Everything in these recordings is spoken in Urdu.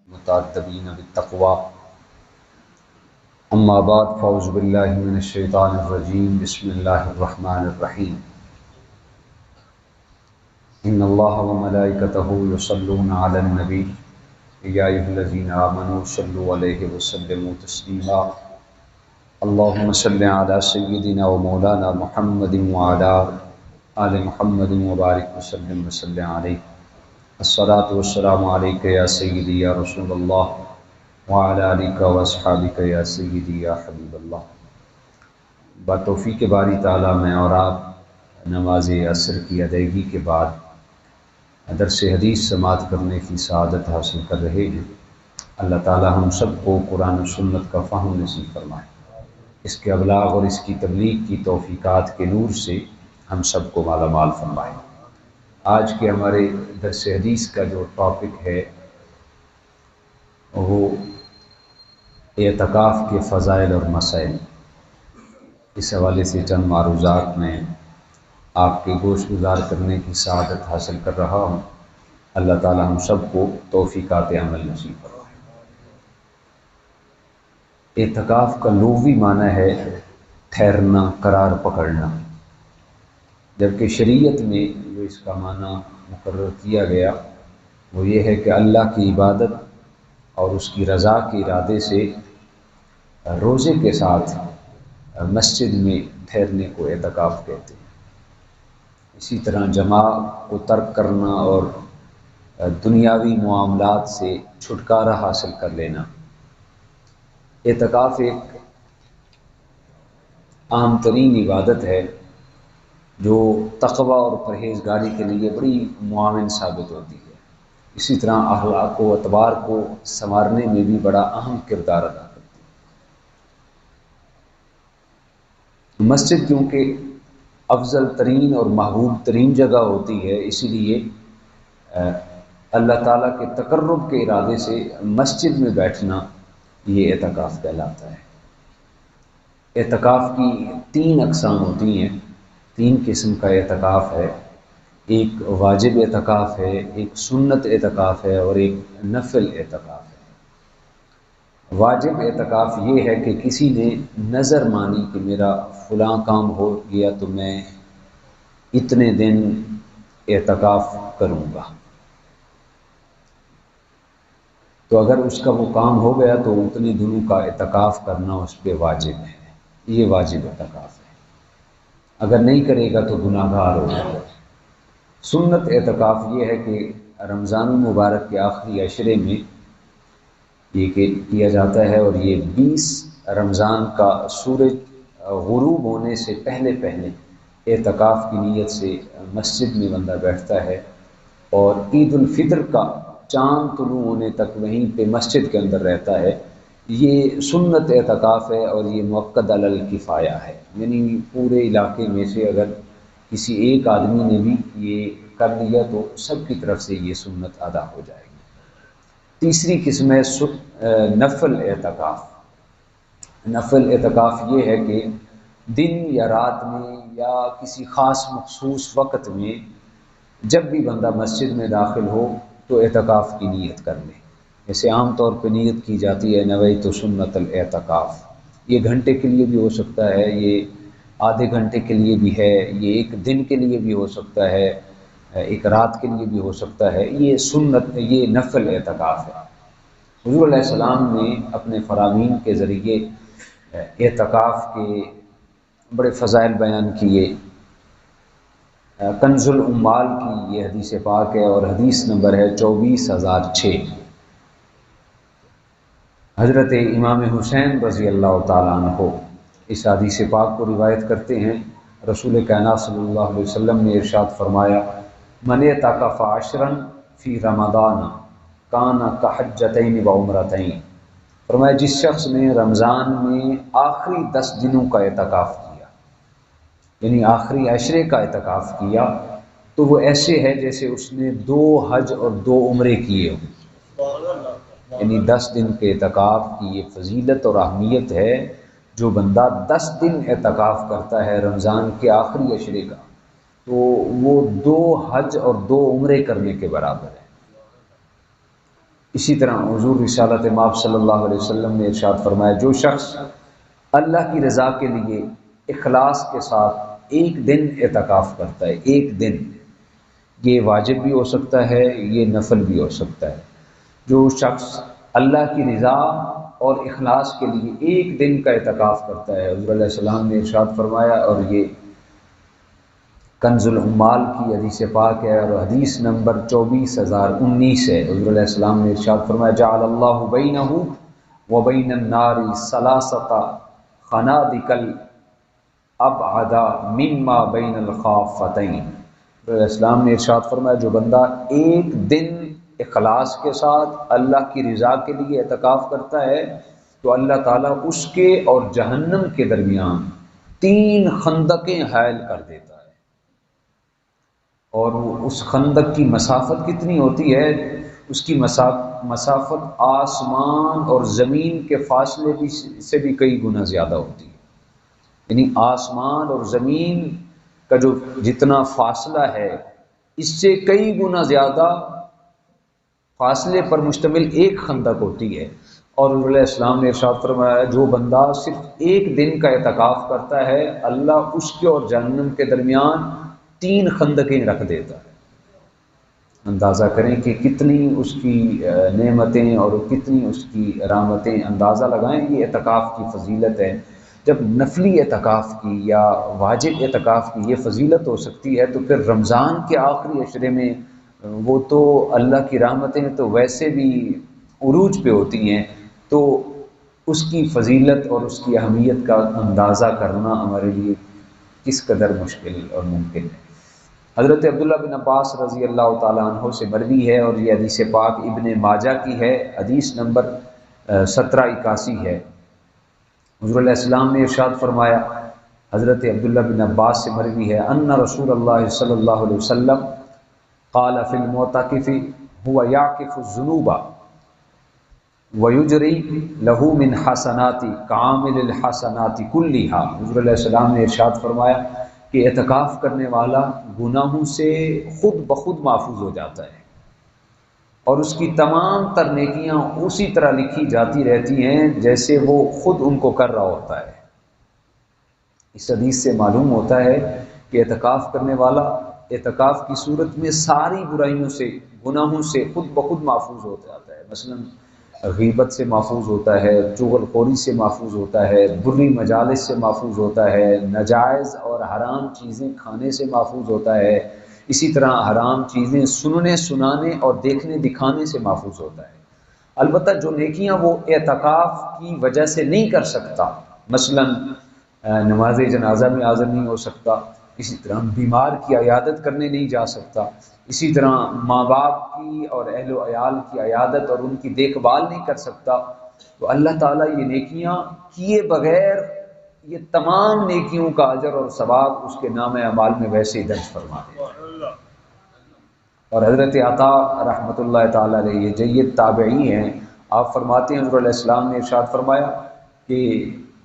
متعدبین بالتقوی اما بعد فاعوذ باللہ من الشیطان الرجیم بسم اللہ الرحمن الرحیم ان اللہ وملائکتہ یصلون علی النبی یا ایھا الذین آمنوا صلوا علیہ وسلموا تسلیما اللہم صل علی سیدنا و مولانا محمد وعلی آل محمد وبارک وسلم وصلی علیہ الصلاۃ والسلام علیک یا سیدی یا رسول اللہ وعلی آلک و اصحابک یا سیدی یا حبیب اللہ۔ بتوفیق باری تعالیٰ میں اور آپ نماز عصر کی ادائیگی کے بعد درس حدیث سماعت کرنے کی سعادت حاصل کر رہے ہیں۔ اللہ تعالیٰ ہم سب کو قرآن و سنت کا فہم نصیب فرمائے، اس کے ابلاغ اور اس کی تبلیغ کی توفیقات کے نور سے ہم سب کو مالا مال فرمائے۔ آج کے ہمارے درس حدیث کا جو ٹاپک ہے وہ اعتکاف کے فضائل اور مسائل، اس حوالے سے چند معروضات میں آپ کے گوش گزار کرنے کی سعادت حاصل کر رہا ہوں۔ اللہ تعالی ہم سب کو توفیقات عمل نصیب فرمائے۔ اعتکاف کا لغوی معنی ہے ٹھہرنا، قرار پکڑنا، جبکہ شریعت میں جو اس کا معنی مقرر کیا گیا وہ یہ ہے کہ اللہ کی عبادت اور اس کی رضا کے ارادے سے روزے کے ساتھ مسجد میں ٹھہرنے کو اعتکاف کہتے ہیں۔ اسی طرح جماعت کو ترک کرنا اور دنیاوی معاملات سے چھٹکارا حاصل کر لینا۔ اعتکاف ایک عام ترین عبادت ہے جو تقوی اور پرہیزگاری کے لیے بڑی معاون ثابت ہوتی ہے۔ اسی طرح اخلاق و اعتبار کو سنوارنے میں بھی بڑا اہم کردار ادا کرتی ہے۔ مسجد کیونکہ افضل ترین اور محبوب ترین جگہ ہوتی ہے، اسی لیے اللہ تعالیٰ کے تقرب کے ارادے سے مسجد میں بیٹھنا یہ اعتکاف کہلاتا ہے۔ اعتکاف کی 3 اقسام ہوتی ہیں، 3 قسم کا اعتکاف ہے۔ ایک واجب اعتکاف ہے، ایک سنت اعتکاف ہے اور ایک نفل اعتکاف ہے۔ واجب اعتکاف یہ ہے کہ کسی نے نظر مانی کہ میرا فلاں کام ہو گیا تو میں اتنے دن اعتکاف کروں گا، تو اگر اس کا وہ کام ہو گیا تو اتنے دنوں کا اعتکاف کرنا اس پہ واجب ہے، یہ واجب اعتکاف ہے۔ اگر نہیں کرے گا تو گناہ گار ہوگا۔ سنت اعتکاف یہ ہے کہ رمضان المبارک کے آخری عشرے میں یہ کیا جاتا ہے، اور یہ 20 رمضان کا سورج غروب ہونے سے پہلے اعتکاف کی نیت سے مسجد میں بندہ بیٹھتا ہے، اور عید الفطر کا چاند طلوع ہونے تک وہیں پہ مسجد کے اندر رہتا ہے۔ یہ سنت اعتکاف ہے اور یہ مؤکد علی الکفایہ ہے، یعنی پورے علاقے میں سے اگر کسی ایک آدمی نے بھی یہ کر لیا تو سب کی طرف سے یہ سنت ادا ہو جائے گی۔ تیسری قسم ہے نفل اعتکاف۔ نفل اعتکاف یہ ہے کہ دن یا رات میں یا کسی خاص مخصوص وقت میں جب بھی بندہ مسجد میں داخل ہو تو اعتکاف کی نیت کر لے۔ جیسے عام طور پہ نیت کی جاتی ہے نویت سنت الاعتکاف، یہ گھنٹے کے لیے بھی ہو سکتا ہے، یہ آدھے گھنٹے کے لیے بھی ہے، یہ ایک دن کے لیے بھی ہو سکتا ہے، ایک رات کے لیے بھی ہو سکتا ہے۔ یہ سنت، یہ نفل اعتکاف ہے۔ حضور علیہ السلام نے اپنے فرامین کے ذریعے اعتکاف کے بڑے فضائل بیان کیے۔ کنز العمال کی یہ حدیث پاک ہے اور حدیث نمبر ہے 24006۔ حضرت امام حسین رضی اللہ تعالیٰ عنہ اس حدیث پاک کو روایت کرتے ہیں۔ رسول کائنات صلی اللہ علیہ وسلم نے ارشاد فرمایا، من اعتکف عشرا فی رمضان کان کحجتین و عمرتین۔ فرمایا جس شخص نے رمضان میں آخری 10 دنوں کا اعتکاف کیا، یعنی آخری عشرے کا اعتکاف کیا، تو وہ ایسے ہے جیسے اس نے 2 حج اور 2 عمرے کیے ہوں۔ یعنی 10 دن کے اعتکاف کی یہ فضیلت اور اہمیت ہے۔ جو بندہ 10 دن اعتکاف کرتا ہے رمضان کے آخری عشرے کا، تو وہ 2 حج اور 2 عمرے کرنے کے برابر ہے۔ اسی طرح حضور رسالت مآب صلی اللہ علیہ وسلم نے ارشاد فرمایا جو شخص اللہ کی رضا کے لیے اخلاص کے ساتھ ایک دن اعتکاف کرتا ہے، ایک دن، یہ واجب بھی ہو سکتا ہے، یہ نفل بھی ہو سکتا ہے، جو شخص اللہ کی رضا اور اخلاص کے لیے ایک دن کا اعتکاف کرتا ہے، حضور علیہ السلام نے ارشاد فرمایا، اور یہ کنز العمال کی حدیث پاک ہے اور حدیث نمبر 24019 ہے، حضور علیہ السلام نے ارشاد فرمایا جعل اللہ بینہ وبین النار ثلاثۃ خنادق ابعد مما بین الخافتین۔ حضور علیہ السلام نے ارشاد فرمایا جو بندہ ایک دن اخلاص کے ساتھ اللہ کی رضا کے لیے اعتکاف کرتا ہے تو اللہ تعالیٰ اس کے اور جہنم کے درمیان 3 خندقیں حائل کر دیتا ہے، اور اس خندق کی مسافت کتنی ہوتی ہے؟ اس کی مسافت آسمان اور زمین کے فاصلے سے بھی کئی گنا زیادہ ہوتی ہے، یعنی آسمان اور زمین کا جو جتنا فاصلہ ہے اس سے کئی گنا زیادہ فاصلے پر مشتمل ایک خندق ہوتی ہے۔ اور حضور علیہ السلام نے ارشاد فرمایا جو بندہ صرف ایک دن کا اعتکاف کرتا ہے اللہ اس کے اور جہنم کے درمیان 3 خندقیں رکھ دیتا ہے۔ اندازہ کریں کہ کتنی اس کی نعمتیں اور کتنی اس کی رحمتیں، اندازہ لگائیں یہ اعتکاف کی فضیلت ہے۔ جب نفلی اعتکاف کی یا واجب اعتکاف کی یہ فضیلت ہو سکتی ہے تو پھر رمضان کے آخری عشرے میں وہ تو اللہ کی رحمتیں تو ویسے بھی عروج پہ ہوتی ہیں، تو اس کی فضیلت اور اس کی اہمیت کا اندازہ کرنا ہمارے لیے کس قدر مشکل اور ممکن ہے۔ حضرت عبداللہ بن عباس رضی اللہ تعالیٰ عنہ سے مروی ہے، اور یہ حدیث پاک ابن ماجہ کی ہے، حدیث نمبر 1781 ہے۔ حضور علیہ السلام نے ارشاد فرمایا، حضرت عبداللہ بن عباس سے مروی ہے، ان رسول اللہ صلی اللہ علیہ وسلم قال فی المعتکف هو یعکف الذنوب ویجری له من حسنات کامل الحسنات کلها۔ حضور علیہ السلام نے ارشاد فرمایا کہ اعتکاف کرنے والا گناہوں سے خود بخود محفوظ ہو جاتا ہے اور اس کی تمام تر نیکیاں اسی طرح لکھی جاتی رہتی ہیں جیسے وہ خود ان کو کر رہا ہوتا ہے۔ اس حدیث سے معلوم ہوتا ہے کہ اعتکاف کرنے والا اعتکاف کی صورت میں ساری برائیوں سے، گناہوں سے خود بخود محفوظ ہو جاتا ہے، مثلا غیبت سے محفوظ ہوتا ہے، چغل خوری سے محفوظ ہوتا ہے، بری مجالس سے محفوظ ہوتا ہے، ناجائز اور حرام چیزیں کھانے سے محفوظ ہوتا ہے، اسی طرح حرام چیزیں سننے سنانے اور دیکھنے دکھانے سے محفوظ ہوتا ہے۔ البتہ جو نیکیاں وہ اعتکاف کی وجہ سے نہیں کر سکتا، مثلا نماز جنازہ میں حاضر نہیں ہو سکتا، اسی طرح بیمار کی عیادت کرنے نہیں جا سکتا، اسی طرح ماں باپ کی اور اہل و عیال کی عیادت اور ان کی دیکھ بھال نہیں کر سکتا، تو اللہ تعالیٰ یہ نیکیاں کیے بغیر یہ تمام نیکیوں کا اجر اور ثواب اس کے نام اعمال میں ویسے ہی درج فرما دیتا ہے۔ اور حضرت عطا رحمۃ اللہ تعالیٰ علیہ یہ جید تابعی ہیں، آپ فرماتے ہیں حضور علیہ السلام نے ارشاد فرمایا کہ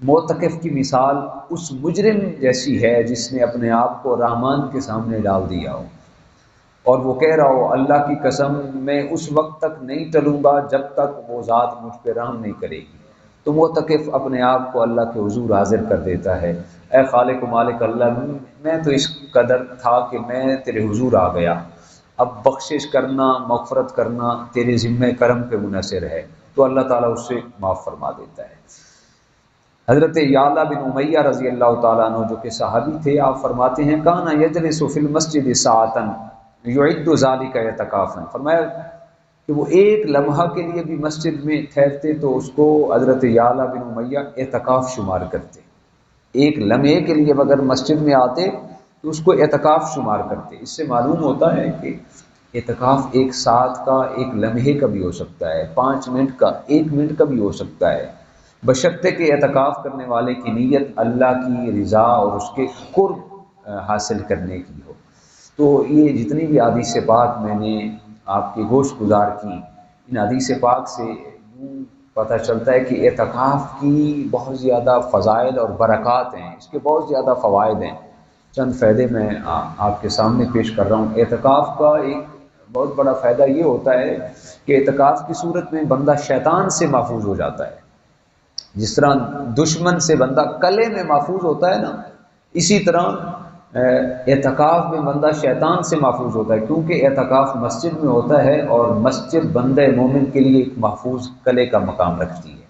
معتکف کی مثال اس مجرم جیسی ہے جس نے اپنے آپ کو رحمان کے سامنے ڈال دیا ہو اور وہ کہہ رہا ہو اللہ کی قسم میں اس وقت تک نہیں ٹلوں گا جب تک وہ ذات مجھ پہ رحم نہیں کرے گی، تو معتکف اپنے آپ کو اللہ کے حضور حاضر کر دیتا ہے، اے خالق و مالک اللہ، میں تو اس قدر تھا کہ میں تیرے حضور آ گیا، اب بخشش کرنا، مغفرت کرنا تیرے ذمہ کرم پہ منحصر ہے، تو اللہ تعالیٰ اس سے معاف فرما دیتا ہے۔ حضرت یعلا بن امیہ رضی اللہ تعالیٰ عنہ جو کہ صحابی تھے، آپ فرماتے ہیں کانا یجلس فی المسجد ساعتا یعد ذلک اعتکافا، فرمایا کہ وہ ایک لمحہ کے لیے بھی مسجد میں ٹھہرتے تو اس کو حضرت یعلا بن امیہ اعتکاف شمار کرتے، ایک لمحے کے لیے اگر مسجد میں آتے تو اس کو اعتکاف شمار کرتے۔ اس سے معلوم ہوتا ہے کہ اعتکاف ایک ساتھ کا، ایک لمحے کا بھی ہو سکتا ہے، 5 منٹ کا، 1 منٹ کا بھی ہو سکتا ہے، بشرطے کہ اعتکاف کرنے والے کی نیت اللہ کی رضا اور اس کے قرب حاصل کرنے کی ہو۔ تو یہ جتنی بھی حدیث پاک میں نے آپ کی گوش گزار کی، ان حدیث پاک سے پتہ چلتا ہے کہ اعتکاف کی بہت زیادہ فضائل اور برکات ہیں، اس کے بہت زیادہ فوائد ہیں۔ چند فائدے میں آپ کے سامنے پیش کر رہا ہوں۔ اعتکاف کا ایک بہت بڑا فائدہ یہ ہوتا ہے کہ اعتکاف کی صورت میں بندہ شیطان سے محفوظ ہو جاتا ہے. جس طرح دشمن سے بندہ قلعے میں محفوظ ہوتا ہے نا، اسی طرح اعتکاف میں بندہ شیطان سے محفوظ ہوتا ہے، کیونکہ اعتکاف مسجد میں ہوتا ہے اور مسجد بندہ مومن کے لیے ایک محفوظ قلعے کا مقام رکھتی ہے.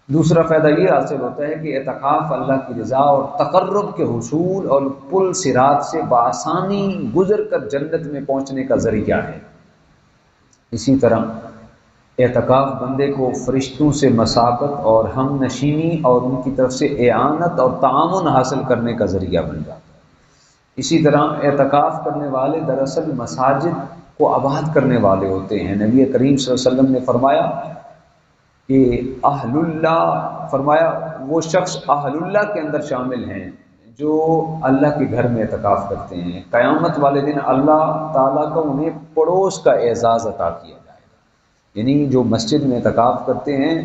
دوسرا فائدہ یہ حاصل ہوتا ہے کہ اعتکاف اللہ کی رضا اور تقرب کے حصول اور پل صراط سے بآسانی گزر کر جنت میں پہنچنے کا ذریعہ ہے. اسی طرح اعتکاف بندے کو فرشتوں سے مسابت اور ہم نشینی اور ان کی طرف سے اعانت اور تعاون حاصل کرنے کا ذریعہ بن جاتا ہے. اسی طرح اعتکاف کرنے والے دراصل مساجد کو آباد کرنے والے ہوتے ہیں. نبی کریم صلی اللہ علیہ وسلم نے فرمایا کہ اہل اللہ، فرمایا وہ شخص اہل اللہ کے اندر شامل ہیں جو اللہ کے گھر میں اعتکاف کرتے ہیں. قیامت والے دن اللہ تعالیٰ کو انہیں پڑوس کا اعزاز عطا کیا جائے گا. یعنی جو مسجد میں اعتکاف کرتے ہیں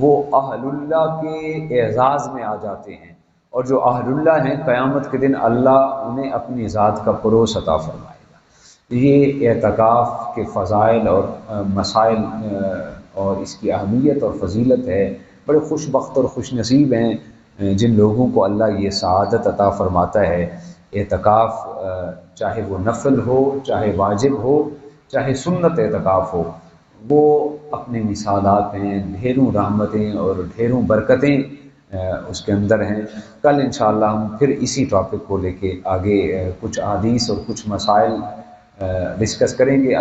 وہ اہل اللہ کے اعزاز میں آ جاتے ہیں، اور جو اہل اللہ ہیں قیامت کے دن اللہ انہیں اپنی ذات کا پڑوس عطا فرمائے گا. یہ اعتکاف کے فضائل اور مسائل اور اس کی اہمیت اور فضیلت ہے. بڑے خوش بخت اور خوش نصیب ہیں جن لوگوں کو اللہ یہ سعادت عطا فرماتا ہے. اعتکاف چاہے وہ نفل ہو، چاہے واجب ہو، چاہے سنت اعتکاف ہو، وہ اپنے مثالات ہیں. ڈھیروں رحمتیں اور ڈھیروں برکتیں اس کے اندر ہیں. کل انشاءاللہ ہم پھر اسی ٹاپک کو لے کے آگے کچھ احادیث اور کچھ مسائل ڈسکس کریں گے.